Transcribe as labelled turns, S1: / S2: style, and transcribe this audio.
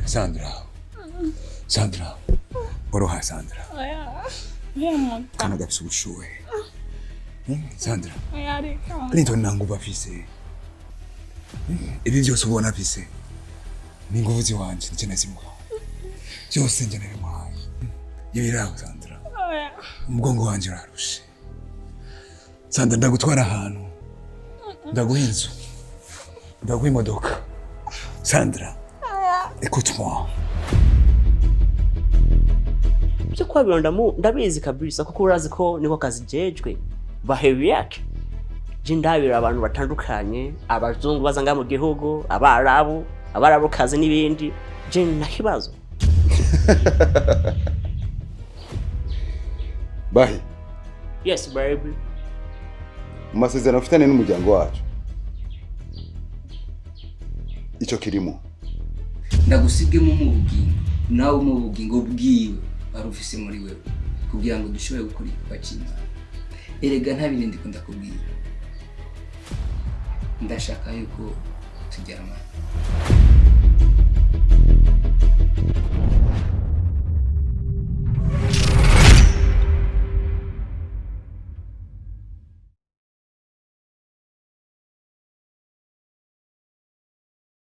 S1: Sandra. Sandra. Oroha Sandra. Kana gafise ubushuhe. Sandra. Linto nanguba afise. Ibi byose ubona afise. Ni nguvu ziwanje nje nazimwa. Byose nje nabimuhaye. Yibiraho Sandra. Umugongo wanje urarushe. Sandra ndagutwara ahantu. Ndaguha inzu. Ndaguha imodoka. Sandra. Écoute-moi.
S2: Byo kwabiranda ndabizi kabisa kuko urazi ko niko kazi jejwe bahewe yake. Je ndabira abantu batandukanye, abazungu bazanga mu gihugu, abarabu kazi nibindi. Je nakibazo.
S3: Bahi.
S2: Yes baby.
S3: Masezerano ufitanye n'umuryango wacu. Ico kirimo.
S4: Ndagusigemo mu bugingo, nawe mu bugingo bwiwe barufise muri wewe kugira ngo dushobore gukora ikwakina. Erega nta bindi ndikunda kubwira. Ndashaka yuko turyamana.